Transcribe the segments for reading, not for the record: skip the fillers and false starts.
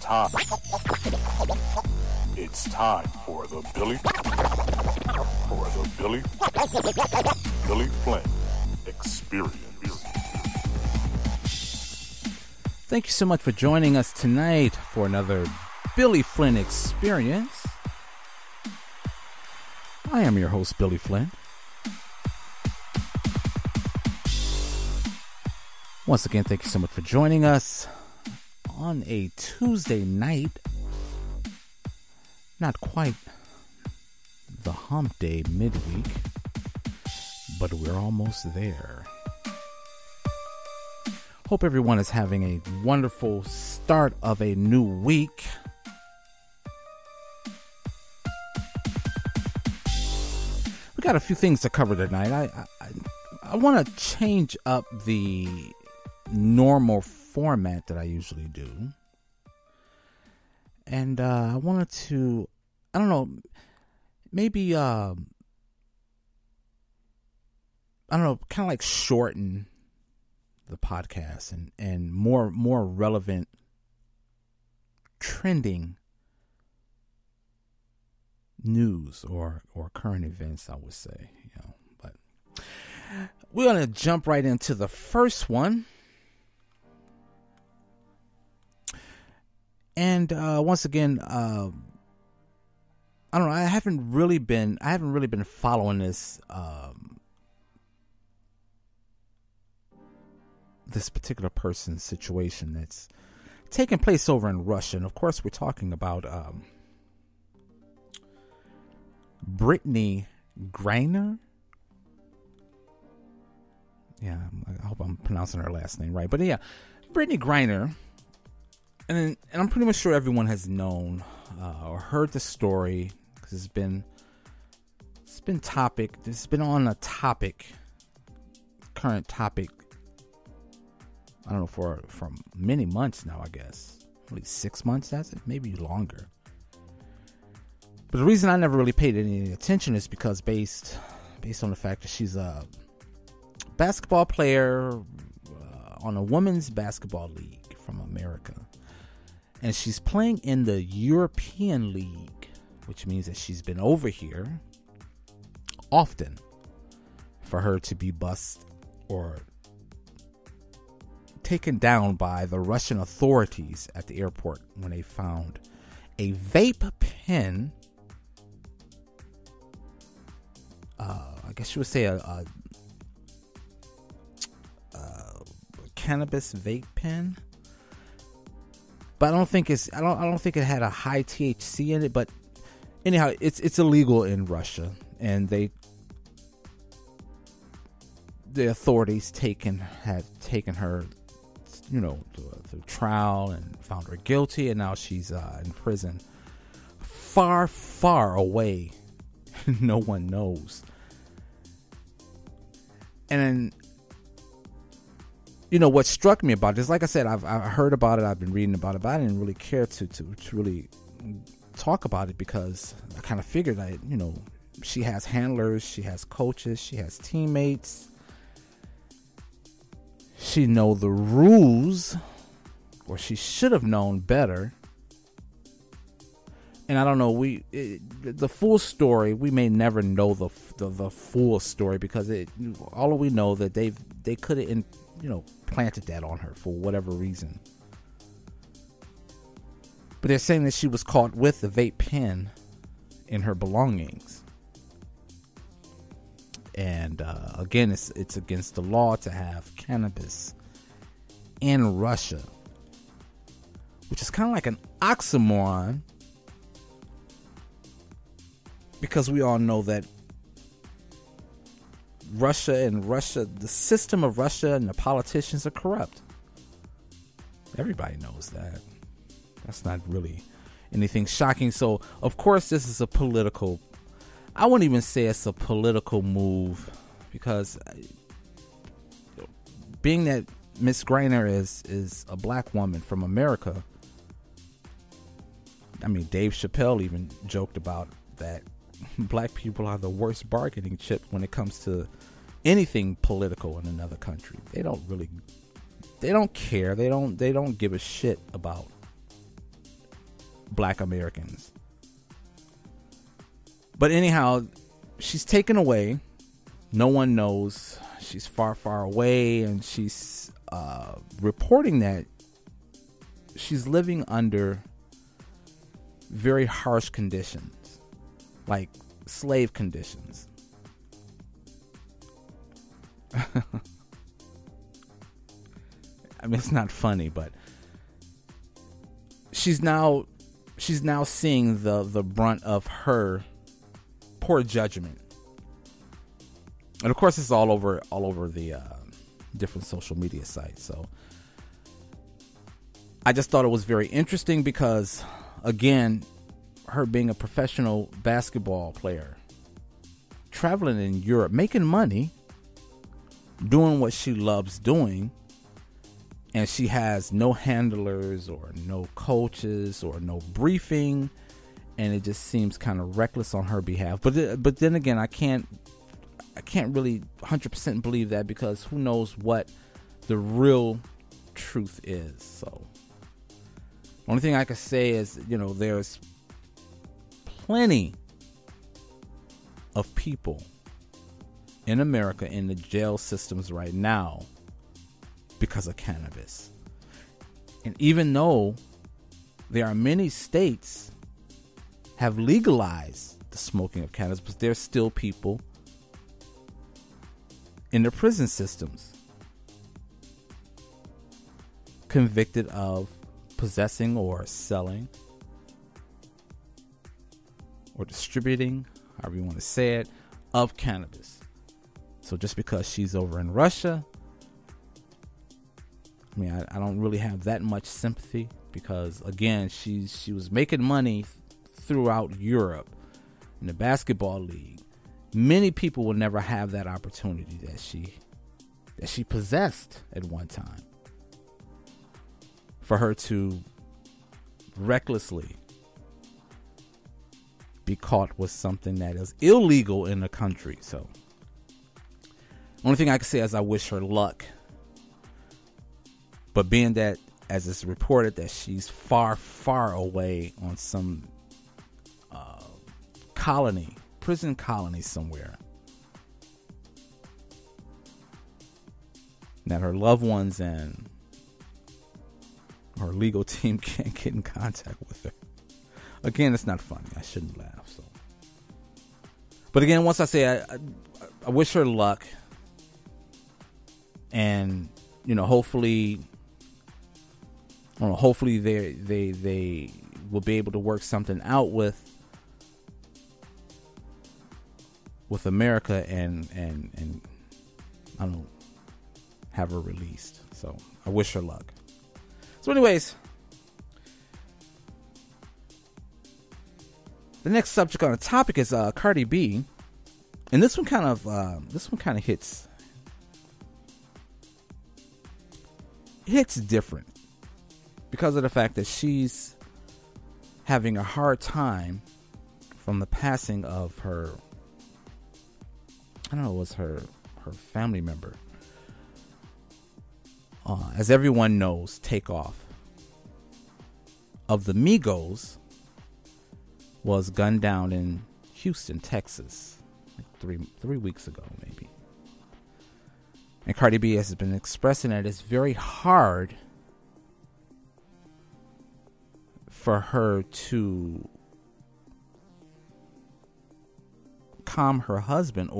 time. It's time for the Billy Flynn Experience. Thank you so much for joining us tonight for another Billy Flynn Experience. I am your host, Billy Flynn. Once again, thank you so much for joining us on a Tuesday night. Not quite the hump day midweek, but we're almost there. Hope everyone is having a wonderful start of a new week. We got a few things to cover tonight. I want to change up the normal format that I usually do. And I wanted to, I don't know, maybe, I don't know, kind of like shorten the podcast and more relevant, trending news or current events, I would say, but we're going to jump right into the first one. And once again, I don't know. I haven't really been following this this particular person's situation that's taking place over in Russia, and of course, we're talking about Brittney Griner. Yeah, I hope I'm pronouncing her last name right, but yeah, Brittney Griner. And I'm pretty much sure everyone has known or heard the story because it's been on a current topic. I don't know for many months now. I guess at least 6 months. That's it, maybe longer. But the reason I never really paid any attention is because based on the fact that she's a basketball player on a women's basketball league from America. And she's playing in the European League, which means that she's been over here often for her to be bussed or taken down by the Russian authorities at the airport when they found a vape pen. I guess you would say a cannabis vape pen. But I don't think it had a high THC in it. But anyhow, it's illegal in Russia, and the authorities had taken her, through trial and found her guilty, and now she's in prison, far, far away. No one knows. And then, what struck me about this, like I said, I've heard about it, I've been reading about it, but I didn't really care to really talk about it because I kind of figured that, she has handlers, she has coaches, she has teammates. She know the rules, or she should have known better. And I don't know, the full story, we may never know the full story because all we know that they could have planted that on her for whatever reason. But they're saying that she was caught with the vape pen in her belongings. And again, it's against the law to have cannabis in Russia, which is kind of like an oxymoron, because we all know that the system of Russia and the politicians are corrupt. Everybody knows that. That's not really anything shocking. So, of course, this is I wouldn't even say it's a political move, because being that Miss Griner is a black woman from America, I mean, Dave Chappelle even joked about that black people are the worst bargaining chip when it comes to anything political in another country. They don't care. They don't give a shit about Black Americans. But anyhow, she's taken away. No one knows. She's far, far away, and she's reporting that she's living under very harsh conditions, like slave conditions. I mean, it's not funny, but she's now seeing the brunt of her poor judgment. And of course, it's all over the different social media sites. So I just thought it was very interesting because, again, her being a professional basketball player, traveling in Europe, making money, doing what she loves doing, and she has no handlers or no coaches or no briefing, and it just seems kind of reckless on her behalf. But then again, I can't really 100% believe that, because who knows what the real truth is. So the only thing I can say is, there's plenty of people in America in the jail systems right now because of cannabis. And even though there are many states have legalized the smoking of cannabis, but there's still people in the prison systems convicted of possessing or selling or distributing, however you want to say it, of cannabis. So just because she's over in Russia, I mean, I don't really have that much sympathy, because again, she was making money throughout Europe in the basketball league. Many people will never have that opportunity that she possessed at one time. For her to recklessly be caught with something that is illegal in the country. So only thing I can say is I wish her luck. But being that, as it's reported, that she's far, far away on some prison colony somewhere, that her loved ones and her legal team can't get in contact with her. Again, it's not funny. I shouldn't laugh. So, but again, once I say I wish her luck, and hopefully they will be able to work something out with America and I don't know, have her released. So I wish her luck. So anyways, the next subject on the topic is Cardi B, and this one kind of hits different because of the fact that she's having a hard time from the passing of her, I don't know, it was her family member. As everyone knows, Takeoff of the Migos was gunned down in Houston, Texas, like three weeks ago, maybe. And Cardi B has been expressing that it's very hard for her to calm her husband,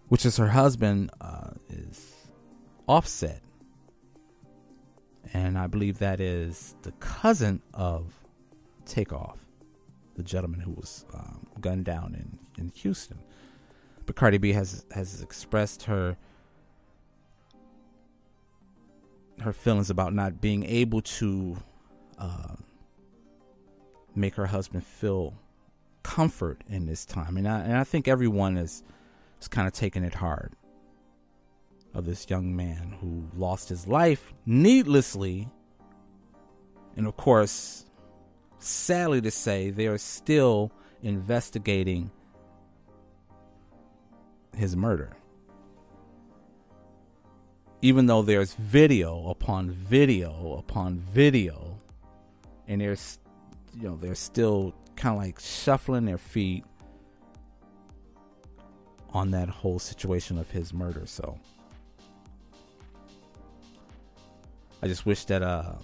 which is her husband is Offset, and I believe that is the cousin of Takeoff, the gentleman who was gunned down in Houston. But Cardi B has expressed her feelings about not being able to make her husband feel comfort in this time, and I think everyone is kind of taking it hard, of this young man who lost his life needlessly. And of course, sadly to say, they are still investigating his murder, even though there's video upon video upon video, and there's they're still kind of like shuffling their feet on that whole situation of his murder. So I just wish that I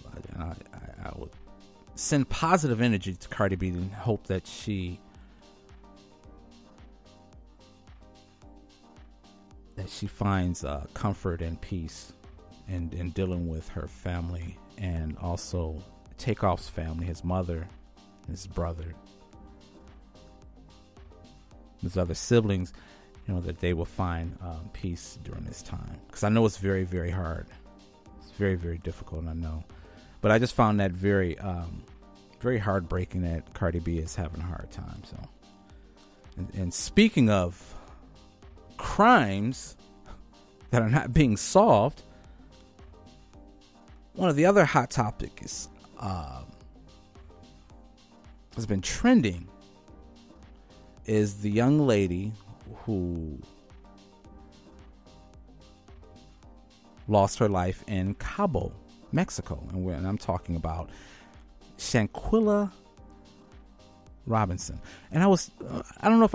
would send positive energy to Cardi B and hope that she finds comfort and peace in dealing with her family, and also Takeoff's family, his mother, his brother, his other siblings, that they will find peace during this time. Because I know it's very, very hard. It's very, very difficult, I know. But I just found that very, very heartbreaking that Cardi B is having a hard time. So, and speaking of crimes that are not being solved, one of the other hot topics has been trending is the young lady who lost her life in Cabo, Mexico. And I'm talking about Shanquella Robinson. And I don't know if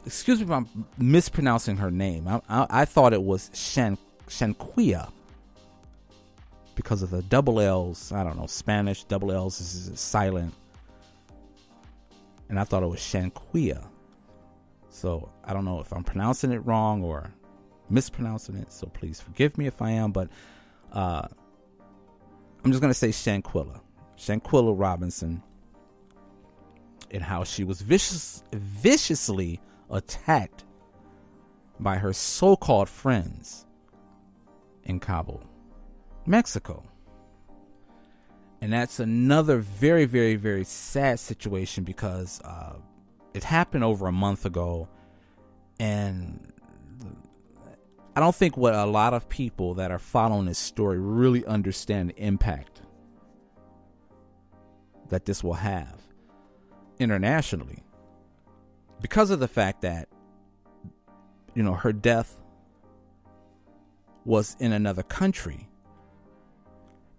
excuse me if I'm mispronouncing her name. I thought it was Shanquella because of the double L's. I don't know, Spanish double L's is silent. And I thought it was Shanquella. So I don't know if I'm pronouncing it wrong or mispronouncing it. So please forgive me if I am. But I'm just going to say Shanquella Robinson, and how she was viciously attacked by her so-called friends in Cabo, Mexico. And that's another very, very, very sad situation because it happened over a month ago. And I don't think what a lot of people that are following this story really understand the impact that this will have internationally, because of the fact that her death was in another country,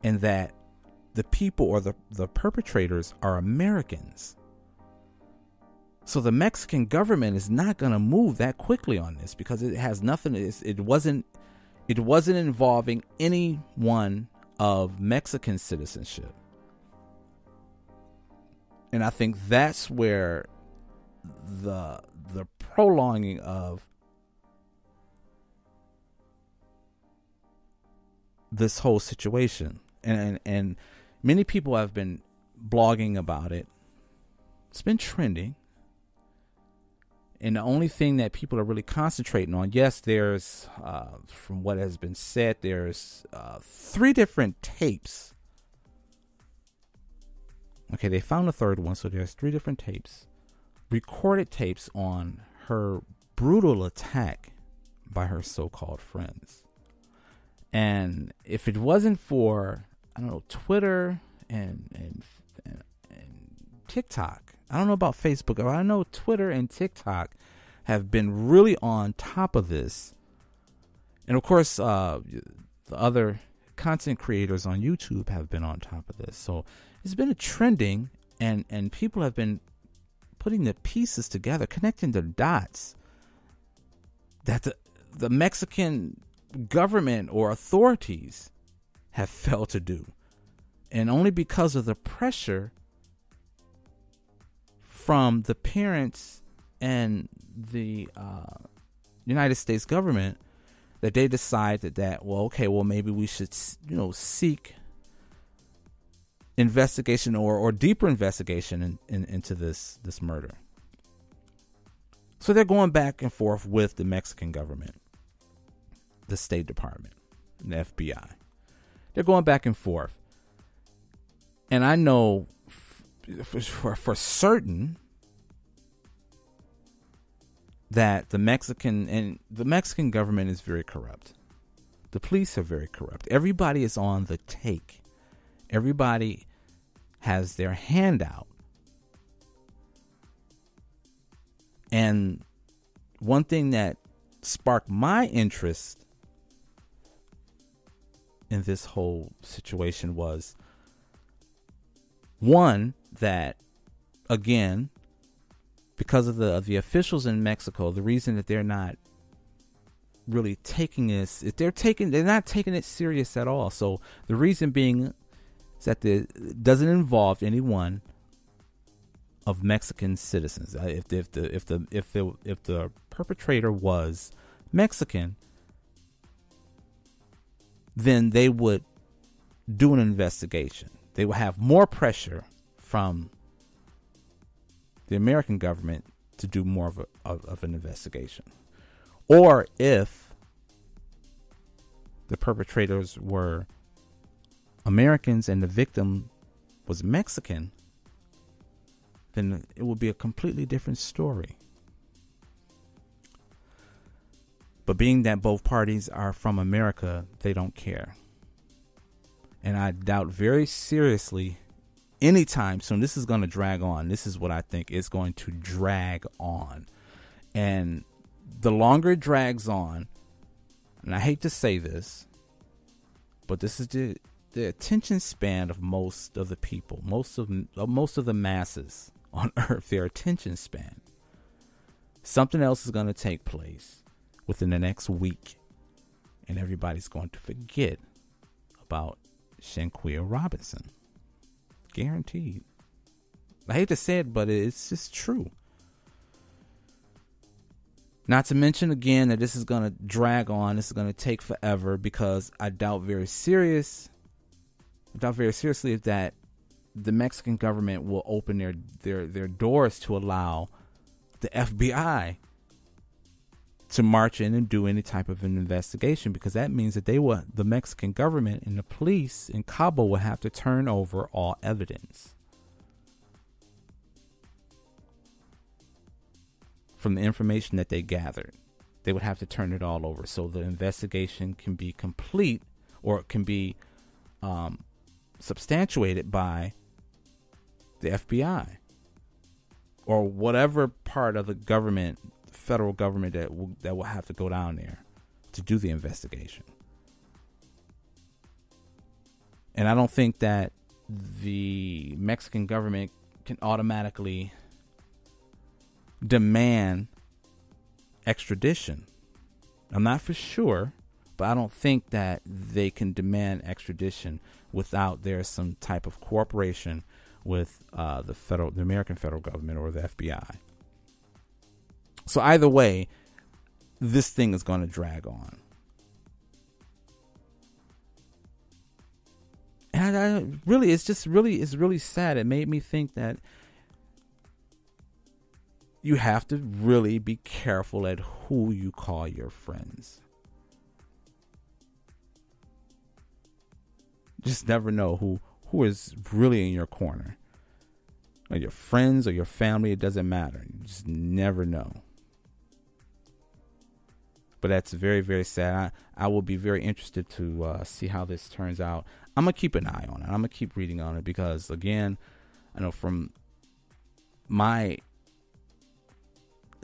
and that the people or the perpetrators are Americans. So the Mexican government is not going to move that quickly on this because it has nothing. It wasn't involving anyone of Mexican citizenship. And I think that's where the prolonging of this whole situation, and many people have been blogging about it. It's been trending. And the only thing that people are really concentrating on, yes, there's, from what has been said, there's 3 different tapes. Okay, they found a third one, so there's 3 different tapes, recorded tapes on her brutal attack by her so-called friends. And if it wasn't for, I don't know, Twitter and TikTok, I don't know about Facebook, but I know Twitter and TikTok have been really on top of this. And of course, the other content creators on YouTube have been on top of this. So it's been a trending, and people have been putting the pieces together, connecting the dots that the Mexican government or authorities have failed to do. And only because of the pressure from the parents and the United States government that they decided that, maybe we should, seek investigation or deeper investigation into this murder. So they're going back and forth with the Mexican government, the State Department, and the FBI. They're going back and forth. And I know for certain that the Mexican government is very corrupt. The police are very corrupt. Everybody is on the take. Everybody has their hand out. And one thing that sparked my interest in this whole situation was, one, that, again, because of the officials in Mexico, the reason that they're not really taking this, they're not taking it serious at all. So the reason being is that it doesn't involve anyone of Mexican citizens. If the perpetrator was Mexican, then they would do an investigation. They would have more pressure from the American government to do more of an investigation. Or if the perpetrators were Americans and the victim was Mexican, then it would be a completely different story. But being that both parties are from America, they don't care. And I doubt very seriously anytime soon this is going to drag on. This is what I think is going to drag on. And the longer it drags on, and I hate to say this, but this is the attention span of most of the people, most of the masses on earth, their attention span. Something else is going to take place within the next week, and everybody's going to forget about Shanquella Robinson. Guaranteed. I hate to say it, but it's just true. Not to mention, again, that this is going to drag on. This is going to take forever, because I doubt very seriously that the Mexican government will open their doors to allow the FBI to march in and do any type of an investigation, because that means that the Mexican government and the police in Cabo will have to turn over all evidence from the information that they gathered. They would have to turn it all over so the investigation can be complete, or it can be substantiated by the FBI or whatever part of the government, federal government, that will have to go down there to do the investigation. And I don't think that the Mexican government can automatically demand extradition. I'm not for sure, but I don't think that they can demand extradition without there's some type of cooperation with the American federal government or the FBI. So either way, this thing is going to drag on. And I really, it's really sad. It made me think that you have to really be careful at who you call your friends. Just never know who is really in your corner. Or your friends or your family, it doesn't matter. You just never know. But that's very, very sad. I will be very interested to see how this turns out. I'm going to keep an eye on it. I'm going to keep reading on it because, again, I know from my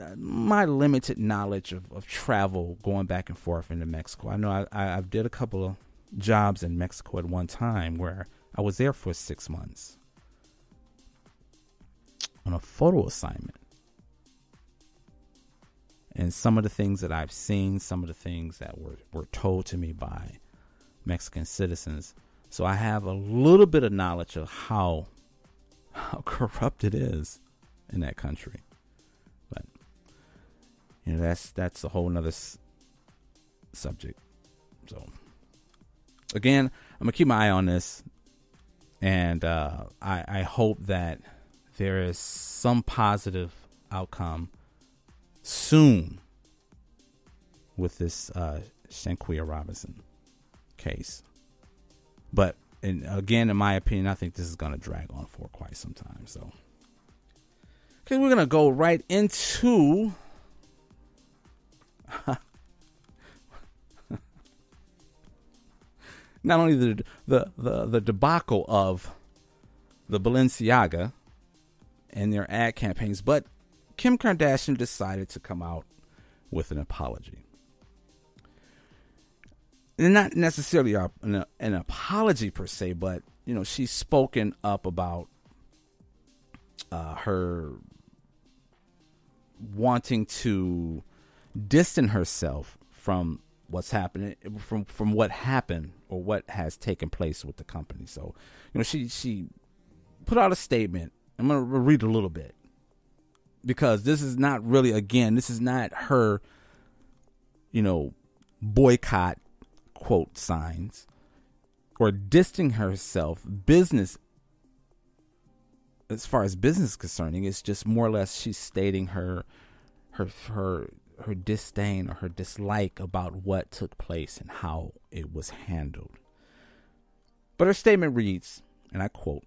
limited knowledge of travel going back and forth into Mexico. I know I did a couple of jobs in Mexico at one time where I was there for 6 months on a photo assignment. And some of the things that I've seen, some of the things that were told to me by Mexican citizens. So I have a little bit of knowledge of how corrupt it is in that country. But, you know, that's a whole nother subject. So, again, I'm going to keep my eye on this. And I hope that there is some positive outcome soon with this Shanquella Robinson case. But again, in my opinion, I think this is going to drag on for quite some time. So, okay, we're going to go right into not only the debacle of the Balenciaga and their ad campaigns, but Kim Kardashian decided to come out with an apology. And not necessarily an apology per se, but, you know, she's spoken up about her wanting to distance herself from what's happening, from what happened or what has taken place with the company. So, she put out a statement. I'm going to read a little bit, because this is not really, again, this is not her, boycott quote signs or distancing herself as far as business concerning. It's just more or less she's stating her disdain or her dislike about what took place and how it was handled. But her statement reads, and I quote,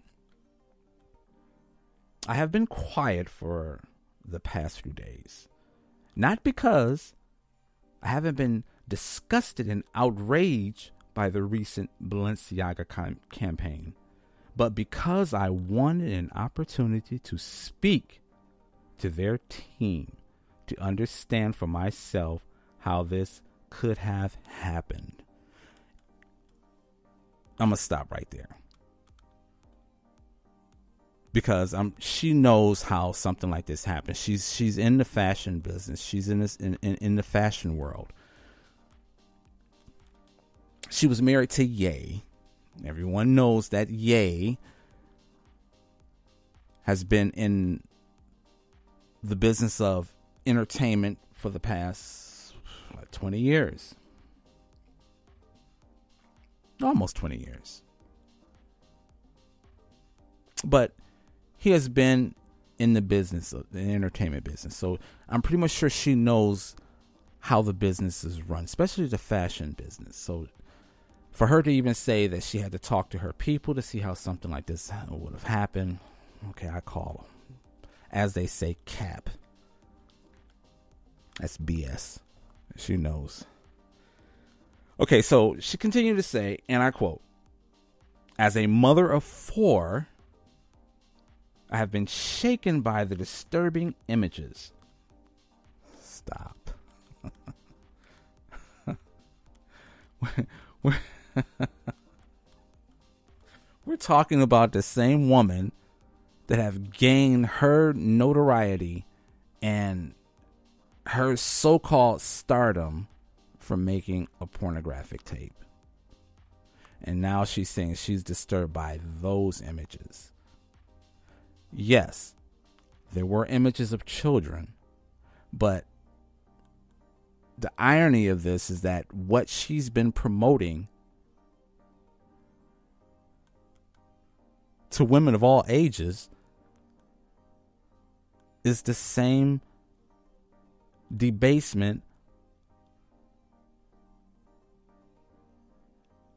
"I have been quiet for the past few days, not because I haven't been disgusted and outraged by the recent Balenciaga campaign, but because I wanted an opportunity to speak to their team to understand for myself how this could have happened." I'm going to stop right there, because she knows how something like this happens. She's in the fashion business. She's in the fashion world. She was married to Ye. Everyone knows that Ye has been in the business of entertainment for the past 20 years. Almost 20 years. But he has been in the business, the entertainment business. So I'm pretty much sure she knows how the business is run, especially the fashion business. So for her to even say that she had to talk to her people to see how something like this would have happened, okay, I call, as they say, cap. That's BS. She knows. Okay, so she continued to say, and I quote, "As a mother of 4, I have been shaken by the disturbing images." Stop. We're talking about the same woman that have gained her notoriety and her so-called stardom from making a pornographic tape. And now she's saying she's disturbed by those images. Yes, there were images of children, but the irony of this is that what she's been promoting to women of all ages is the same debasement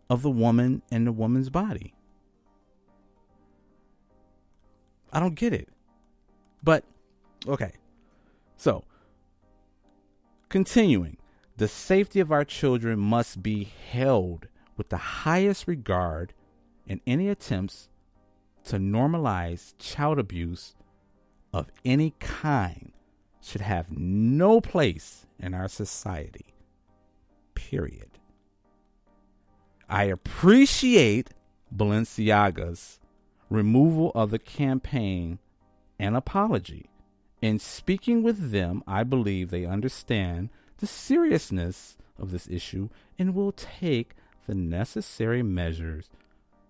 of the woman and the woman's body. I don't get it. But, okay. So, continuing. The safety of our children must be held with the highest regard, and any attempts to normalize child abuse of any kind should have no place in our society. Period. I appreciate Balenciaga's removal of the campaign and apology. In speaking with them, I believe they understand the seriousness of this issue and will take the necessary measures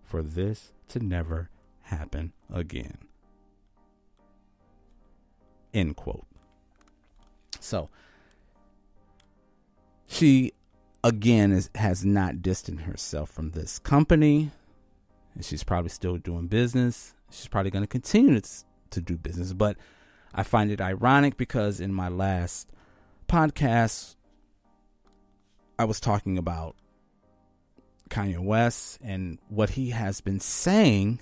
for this to never happen again. End quote. So, she, again, has not distanced herself from this company. And she's probably still doing business. She's probably going to continue to do business. But I find it ironic because in my last podcast, I was talking about Kanye West and what he has been saying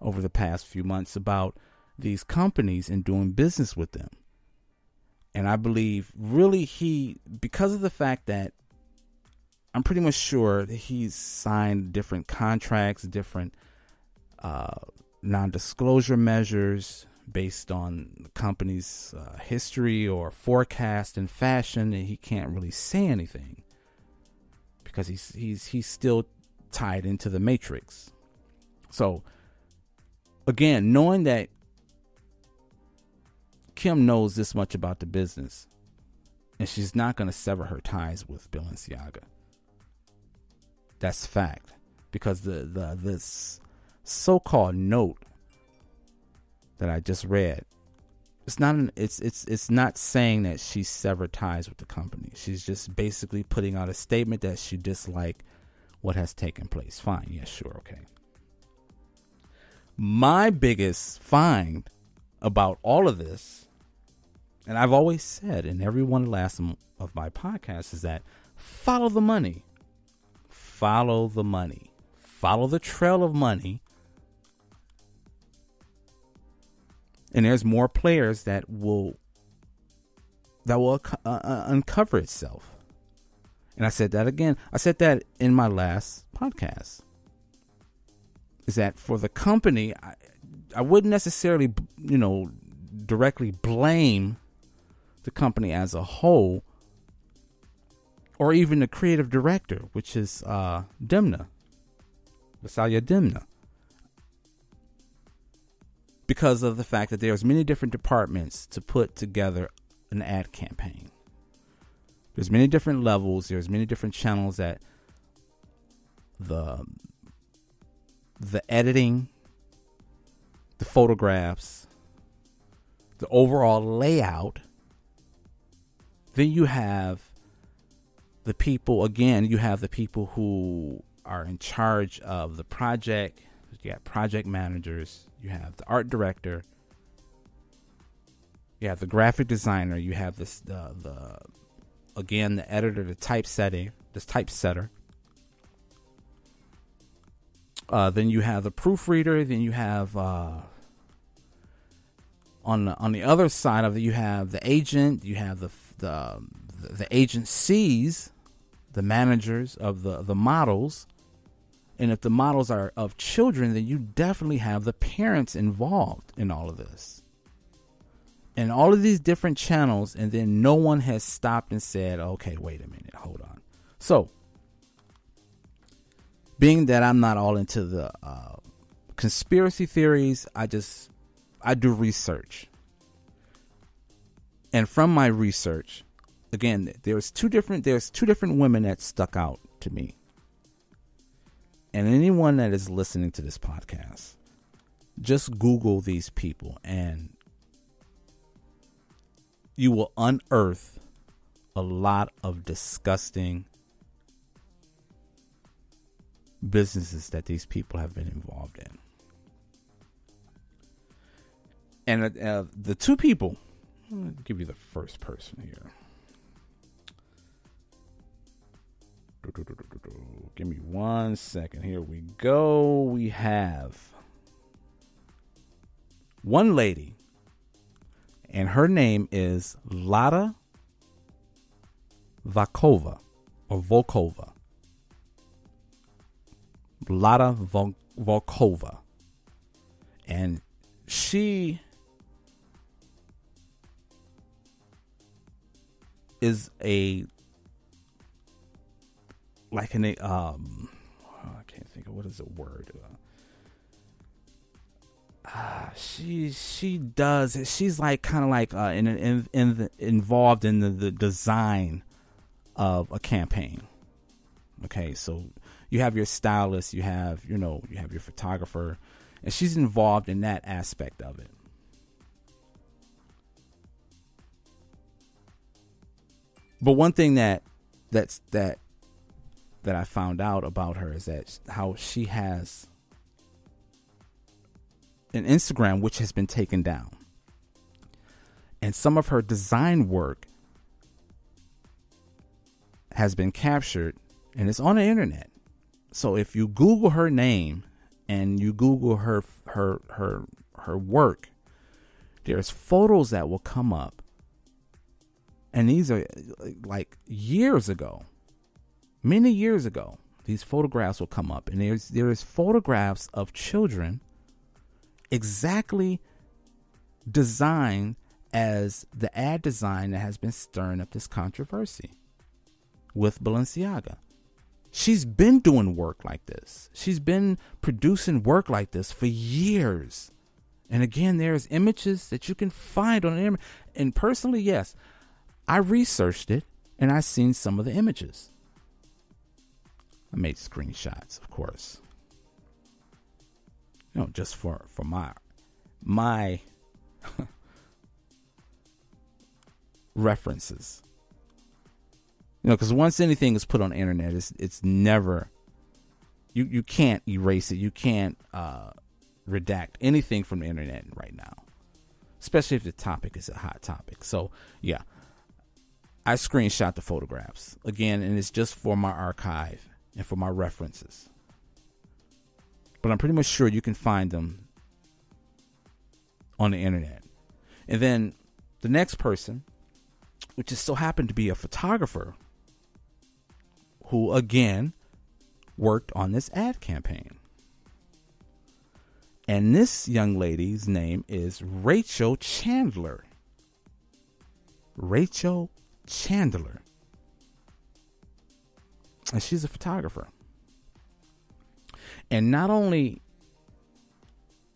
over the past few months about these companies and doing business with them. And I believe really because of the fact that I'm pretty much sure that he's signed different contracts, different non-disclosure measures based on the company's history or forecast in fashion, and he can't really say anything because he's still tied into the matrix. So again, knowing that Kim knows this much about the business, and she's not going to sever her ties with Balenciaga. That's fact, because this so-called note that I just read, it's not saying that she severed ties with the company. She's just basically putting out a statement that she disliked what has taken place. Fine, yeah, sure, okay. My biggest find about all of this, and I've always said in every one last of my podcasts, is that follow the money. Follow the money. Follow the trail of money. And there's more players that will uncover itself. And I said that again. I said that in my last podcast. Is that for the company, I wouldn't necessarily, directly blame the company as a whole, or even the creative director, which is Dimna, Vasalia Dimna, because of the fact that there's many different departments to put together an ad campaign. There's many different levels. There's many different channels that the editing, the photographs, the overall layout. Then you have the people, again, you have the people who are in charge of the project. You got project managers. You have the art director. You have the graphic designer. You have the editor, the typesetter. Then you have the proofreader. Then you have on the other side of it, you have the agent. You have the agencies, the managers of the models. And if the models are of children, then you definitely have the parents involved in all of this. And all of these different channels, and then no one has stopped and said, okay, wait a minute, hold on. So, being that I'm not all into the conspiracy theories, I do research. And from my research, again, there's two different women that stuck out to me. And anyone that is listening to this podcast, just Google these people and you will unearth a lot of disgusting businesses that these people have been involved in. And the two people, I'm going to give you the first person here. Give me 1 second. Here we go. We have one lady, and her name is Lada Volkova, or Volkova. Lada Volkova. And she is I can't think of what is the word. She's like kind of like involved in the design of a campaign. Okay, so you have your stylist, you have your photographer, and she's involved in that aspect of it. But one thing that I found out about her is that how she has an Instagram which has been taken down, and some of her design work has been captured and it's on the internet. So if you Google her name and you Google her work, there's photos that will come up, and these are like years ago. Many years ago, these photographs will come up, and there is photographs of children exactly designed as the ad design that has been stirring up this controversy with Balenciaga. She's been doing work like this. She's been producing work like this for years. And again, there's images that you can find on the internet. And personally, yes, I researched it and I seen some of the images. I made screenshots, of course. Just for my references. Because once anything is put on the internet, it's never, you can't erase it. You can't redact anything from the internet right now, especially if the topic is a hot topic. So yeah, I screenshot the photographs again, and it's just for my archive and for my references. But I'm pretty much sure you can find them on the internet. And then the next person, which just so happened to be a photographer who, again, worked on this ad campaign. And this young lady's name is Rachel Chandler. Rachel Chandler. And she's a photographer. And not only,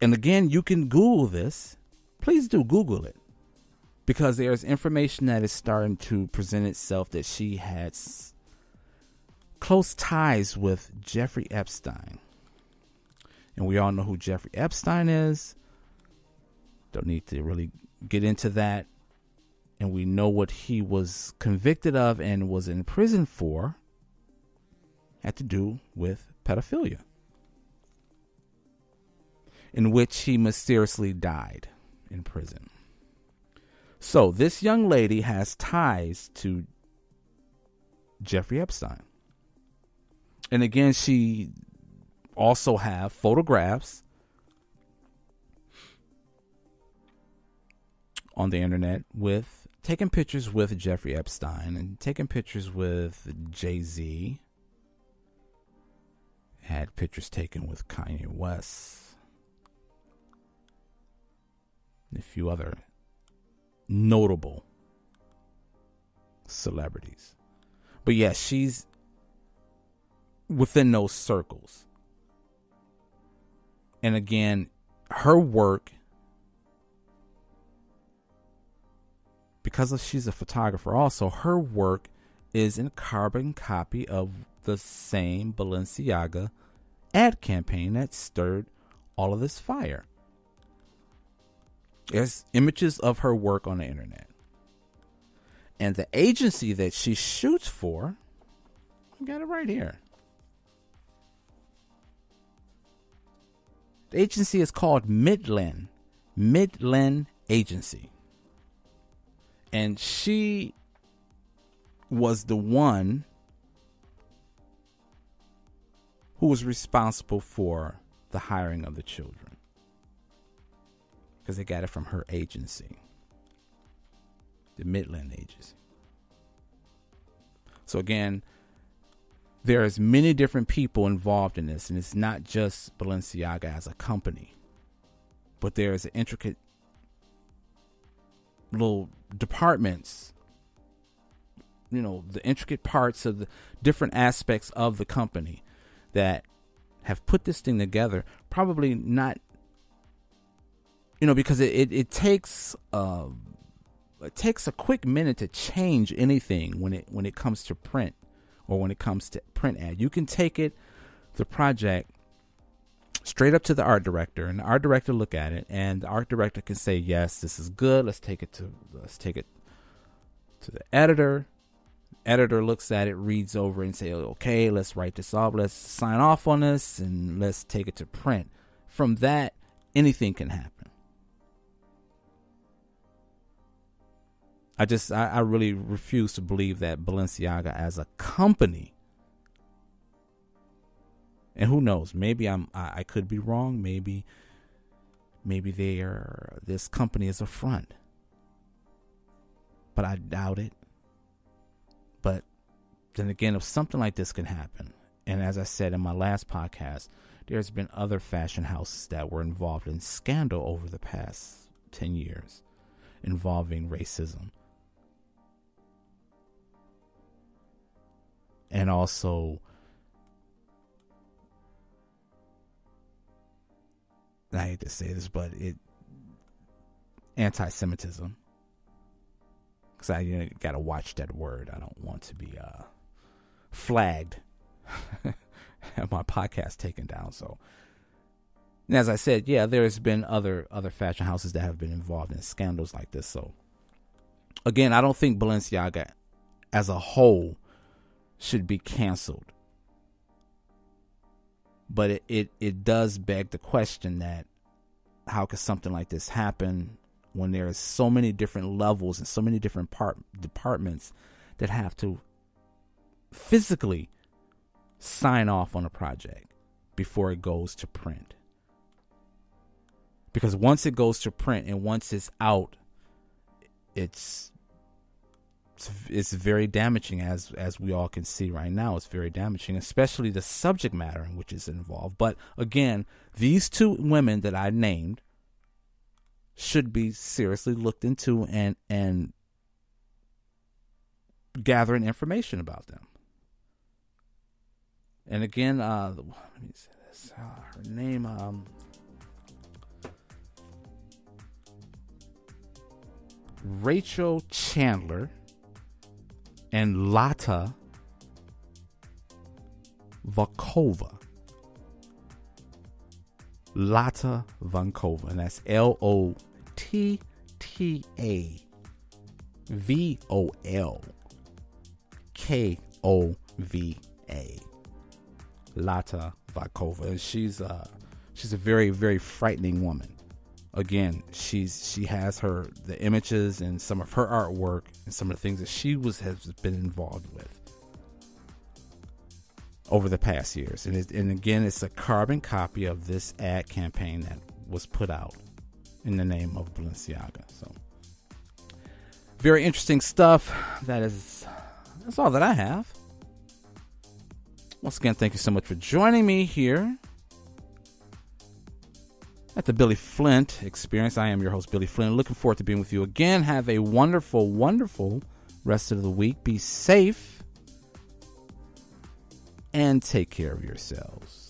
and again, you can Google this. Please do Google it. Because there's information that is starting to present itself that she had close ties with Jeffrey Epstein. And we all know who Jeffrey Epstein is. Don't need to really get into that. And we know what he was convicted of and was in prison for. Had to do with pedophilia. In which he mysteriously died in prison. So this young lady has ties to Jeffrey Epstein. And again, she also have photographs on the internet with taking pictures with Jeffrey Epstein and taking pictures with Jay-Z. Had pictures taken with Kanye West. And a few other notable celebrities. But yeah, she's within those circles. And again, her work, because she's a photographer also, her work is in a carbon copy of the same Balenciaga ad campaign that stirred all of this fire. There's images of her work on the internet. And the agency that she shoots for, I got it right here. The agency is called Midland Agency. And she was the one who was responsible for the hiring of the children. Because they got it from her agency. The Midland Agency. So again, there's many different people involved in this, and it's not just Balenciaga as a company, but there's an intricate little departments, the intricate parts of the different aspects of the company that have put this thing together. Probably not, because it takes a quick minute to change anything when it comes to print. Or when it comes to print ad, you can take the project straight up to the art director, and the art director look at it, and the art director can say, yes, this is good. Let's take it to the editor. Editor looks at it, reads over, and say, okay, let's write this off. Let's sign off on this, and let's take it to print. From that, anything can happen. I really refuse to believe that Balenciaga as a company, and who knows, maybe I could be wrong. Maybe this company is a front, but I doubt it. But then again, if something like this can happen, and as I said in my last podcast, there's been other fashion houses that were involved in scandal over the past 10 years involving racism. And also and I hate to say this, but anti-Semitism. Because I got to watch that word. I don't want to be flagged and my podcast taken down. So, and as I said, yeah, there's been other fashion houses that have been involved in scandals like this. So, again, I don't think Balenciaga as a whole should be canceled. But it does beg the question that how could something like this happen when there are so many different levels and so many different departments that have to physically sign off on a project before it goes to print. Because once it goes to print and once it's out, it's very damaging, as we all can see right now. It's very damaging, especially the subject matter in which is involved. But again, these two women that I named should be seriously looked into and gathering information about them. And again, let me say this. Her name, Rachel Chandler and Lata Vankova. Lata Vankova, and that's LOTTAVOLKOVA. Lata Vankova, and she's a very, very frightening woman. Again, she has the images and some of her artwork and some of the things that she has been involved with over the past years. And again, it's a carbon copy of this ad campaign that was put out in the name of Balenciaga. So, very interesting stuff. That's all that I have. Once again, thank you so much for joining me here at the Billy Flint Experience. I am your host, Billy Flint. Looking forward to being with you again. Have a wonderful, wonderful rest of the week. Be safe and take care of yourselves.